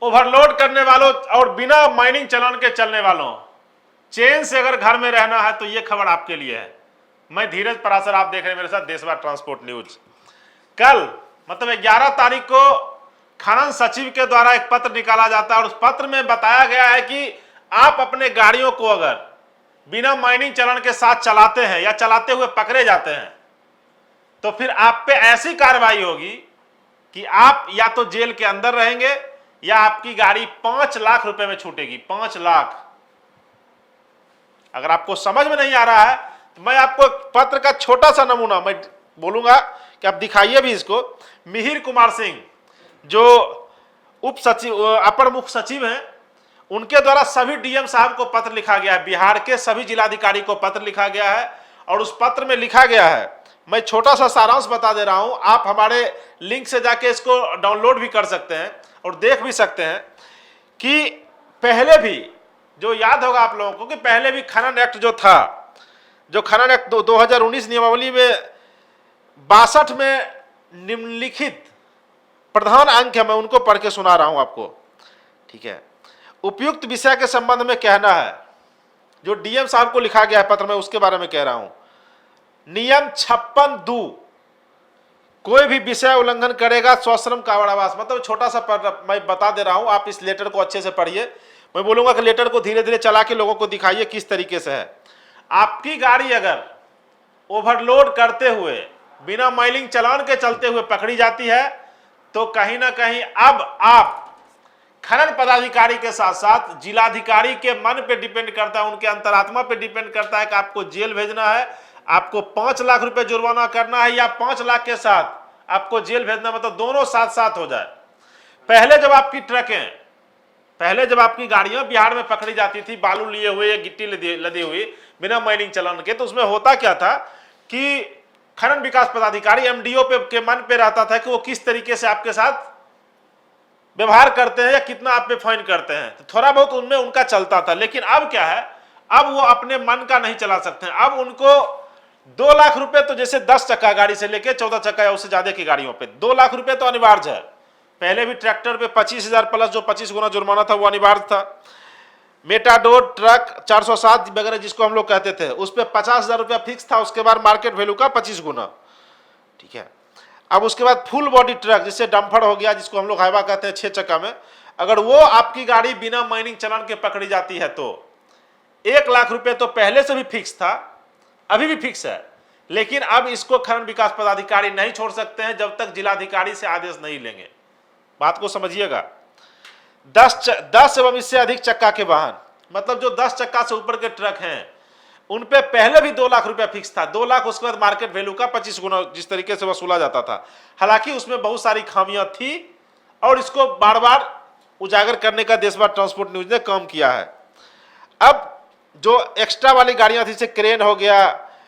Overload करने वालों और बिना माइनिंग चालान के चलने वालों, चैन से अगर घर में रहना है तो ये खबर आपके लिए है। मैं धीरज परासर, आप देख रहे हैं मेरे साथ देशभर ट्रांसपोर्ट न्यूज। कल मतलब 11 तारीख को खनन सचिव के द्वारा एक पत्र निकाला जाता है और उस पत्र में बताया गया है कि आप अपने गाड़ियों को अगर बिना माइनिंग चालान के साथ चलाते हैं या चलाते हुए पकड़े जाते हैं तो फिर आप पे ऐसी कार्रवाई होगी कि आप या तो जेल के अंदर रहेंगे या आपकी गाड़ी 5 लाख रुपए में छूटेगी। 5 लाख। अगर आपको समझ में नहीं आ रहा है तो मैं आपको पत्र का छोटा सा नमूना मैं बोलूंगा कि आप दिखाइए भी इसको। मिहिर कुमार सिंह जो उप सचिव अपर मुख्य सचिव हैं, उनके द्वारा सभी डीएम साहब को पत्र लिखा गया है, बिहार के सभी जिलाधिकारी को पत्र लिखा गया है और उस पत्र में लिखा गया है, मैं छोटा सा सारांश बता दे रहा हूं, आप हमारे लिंक से जाके इसको डाउनलोड भी कर सकते हैं और देख भी सकते हैं कि पहले भी, जो याद होगा आप लोगों को कि पहले भी खनन एक्ट जो था, जो खनन एक्ट 2019 नियमावली में 62 में निम्नलिखित प्रधान अंक है, मैं उनको पढ़ के सुना रहा हूं आपको, ठीक है। उपयुक्त विषय के संबंध में कहना है, जो डीएम साहब को लिखा गया है पत्र में उसके बारे में कह रहा हूं। नियम 56(2) कोई भी विषय उल्लंघन करेगा स्वश्रम कारावास। मतलब छोटा सा मैं बता दे रहा हूं, आप इस लेटर को अच्छे से पढ़िए। मैं बोलूंगा कि लेटर को धीरे धीरे चला के लोगों को दिखाइए किस तरीके से है। आपकी गाड़ी अगर ओवरलोड करते हुए बिना माइनिंग चालान के चलते हुए पकड़ी जाती है तो कहीं ना कहीं अब आप खनन पदाधिकारी के साथ साथ जिलाधिकारी के मन पे डिपेंड करता है, उनके अंतरात्मा पे डिपेंड करता है कि आपको जेल भेजना है, आपको 5 लाख रुपए जुर्माना करना है या 5 लाख के साथ आपको जेल भेजना, मतलब दोनों साथ साथ हो जाए। पहले जब आपकी गाड़ियां बिहार में पकड़ी जाती थी बालू लिए हुए या गिट्टी लदी हुई बिना माइनिंग चालान के, तो उसमें होता क्या था कि खनन विकास पदाधिकारी एमडीओ के मन पे रहता था कि वो किस तरीके से आपके साथ व्यवहार करते हैं या कितना आप पे फाइन करते हैं, तो थोड़ा बहुत उनमें उनका चलता था। लेकिन अब क्या है, अब वो अपने मन का नहीं चला सकते हैं। अब उनको 2 लाख रुपए, तो जैसे 10 चक्का गाड़ी से लेके 14 चक्का या उससे ज्यादा की गाड़ियों पे 2 लाख रुपए तो अनिवार्य है। पहले भी ट्रैक्टर पे 25,000 प्लस जो 25 गुना जुर्माना था वो अनिवार्य था। मेटाडोर ट्रक 407 वगैरह जिसको हम लोग कहते थे उस पर 50,000 रुपया फिक्स था, उसके बाद मार्केट वैल्यू का 25 गुना, ठीक है। अब उसके बाद फुल बॉडी ट्रक जिससे डंफर हो गया, जिसको हम लोग हाइवा कहते हैं 6 चक्का में, अगर वो आपकी गाड़ी बिना माइनिंग चालान के पकड़ी जाती है तो 1 लाख रुपए तो पहले से भी फिक्स था, अभी भी फिक्स है, लेकिन अब इसको खनन विकास पदाधिकारी नहीं छोड़ सकते हैं जब तक जिलाधिकारी से आदेश नहीं लेंगे। बात को समझिएगा। 10 एवं इससे अधिक चक्का के वाहन, मतलब जो 10 चक्का से ऊपर के ट्रक हैं उन पे पहले भी 2 लाख रुपया फिक्स था। 2 लाख उसके बाद मार्केट वैल्यू का 25 गुना जिस तरीके से वसूला जाता था। हालांकि उसमें बहुत सारी खामियां थी और इसको बार बार उजागर करने का देशभर ट्रांसपोर्ट न्यूज ने काम किया है। अब जो एक्स्ट्रा वाली गाड़ियां थी, जैसे क्रेन हो गया,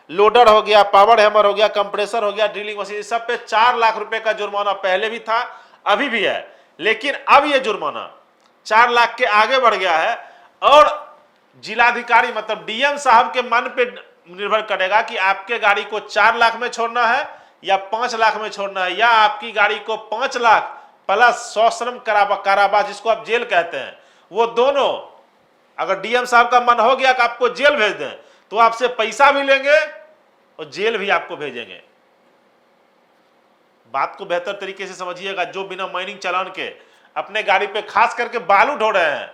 लोडर हो गया, पावर हैमर हो गया, कंप्रेसर हो गया, ड्रिलिंग मशीन, सब पे 4 लाख रुपए का जुर्माना पहले भी था, अभी भी है। लेकिन अब यह जुर्माना 4 लाख के आगे बढ़ गया है और जिलाधिकारी मतलब डीएम साहब के मन पे निर्भर करेगा कि आपके गाड़ी को 4 लाख में छोड़ना है या 5 लाख में छोड़ना है, या आपकी गाड़ी को 5 लाख प्लस सश्रम कारावास जिसको आप जेल कहते हैं, वो दोनों अगर डीएम साहब का मन हो गया कि आपको जेल भेज दें तो आपसे पैसा भी लेंगे और जेल भी आपको भेजेंगे। बात को बेहतर तरीके से समझिएगा। जो बिना माइनिंग चालान के अपने गाड़ी पे खास करके बालू ढो रहे हैं,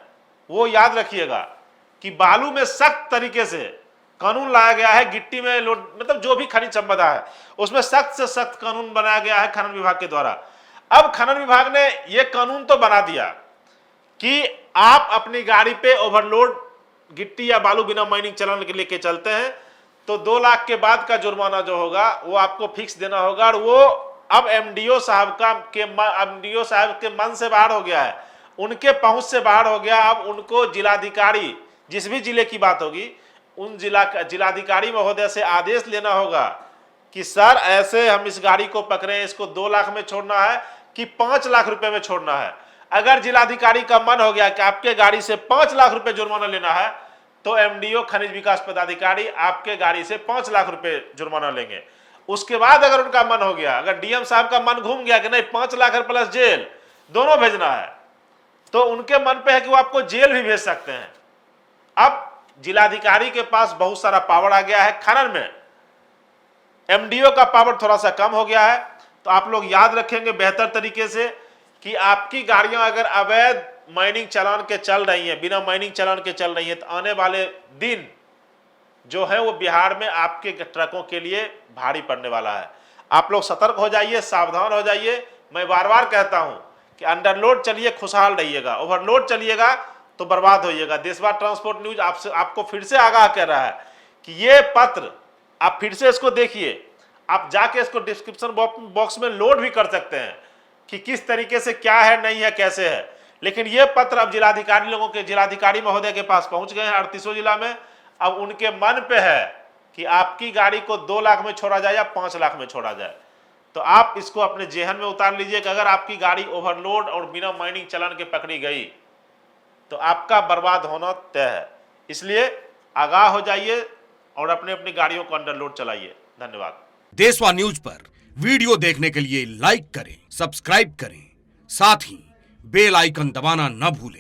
वो याद रखिएगा कि बालू में सख्त तरीके से कानून लाया गया है। गिट्टी में लोड मतलब जो भी खनिज संपदा है उसमें सख्त से सख्त कानून बनाया गया है खनन विभाग के द्वारा। अब खनन विभाग ने यह कानून तो बना दिया कि आप अपनी गाड़ी पे ओवरलोड गिट्टी या बालू बिना माइनिंग चालान के लेके चलते हैं तो 2 लाख के बाद का जुर्माना जो होगा वो आपको फिक्स देना होगा। और वो अब एमडीओ साहब के मन से बाहर हो गया है, उनके पहुंच से बाहर हो गया। अब उनको जिलाधिकारी, जिस भी जिले की बात होगी, उन जिलाधिकारी महोदय से आदेश लेना होगा कि सर ऐसे हम इस गाड़ी को पकड़े, इसको 2 लाख में छोड़ना है कि 5 लाख रुपए में छोड़ना है। अगर जिलाधिकारी का मन हो गया कि आपके गाड़ी से 5 लाख रुपए जुर्माना लेना है तो एमडीओ खनिज विकास पदाधिकारी आपके गाड़ी से 5 लाख रुपए जुर्माना लेंगे। उसके बाद अगर उनका मन हो गया, अगर डीएम साहब का मन घूम गया कि नहीं 5 लाख प्लस जेल दोनों भेजना है, तो उनके मन पे है कि वो आपको जेल भी भेज सकते हैं। अब जिलाधिकारी के पास बहुत सारा पावर आ गया है खनन में, एमडीओ का पावर थोड़ा सा कम हो गया है। तो आप लोग याद रखेंगे बेहतर तरीके से कि आपकी गाड़ियां अगर अवैध माइनिंग चालान के चल रही हैं, बिना माइनिंग चालान के चल रही हैं, तो आने वाले दिन जो है वो बिहार में आपके ट्रकों के लिए भारी पड़ने वाला है। आप लोग सतर्क हो जाइए, सावधान हो जाइए। मैं बार बार कहता हूं कि अंडरलोड चलिए खुशहाल रहिएगा, ओवरलोड चलिएगा तो बर्बाद होइएगा। देशवार ट्रांसपोर्ट न्यूज आपको फिर से आगाह कर रहा है कि ये पत्र आप फिर से इसको देखिए, आप जाके इसको डिस्क्रिप्शन बॉक्स में लोड भी कर सकते हैं कि किस तरीके से क्या है, नहीं है, कैसे है। लेकिन ये पत्र अब जिलाधिकारी महोदय के पास पहुंच गए हैं 38 जिला में। अब उनके मन पे है कि आपकी गाड़ी को 2 लाख में छोड़ा जाए या 5 लाख में छोड़ा जाए। तो आप इसको अपने जेहन में उतार लीजिए कि अगर आपकी गाड़ी ओवरलोड और बिना माइनिंग चालान के पकड़ी गई तो आपका बर्बाद होना तय है। इसलिए आगाह हो जाइए और अपने अपनी गाड़ियों को अंडरलोड चलाइए। धन्यवाद। देशवा न्यूज पर वीडियो देखने के लिए लाइक करें, सब्सक्राइब करें, साथ ही बेल आइकन दबाना न भूलें।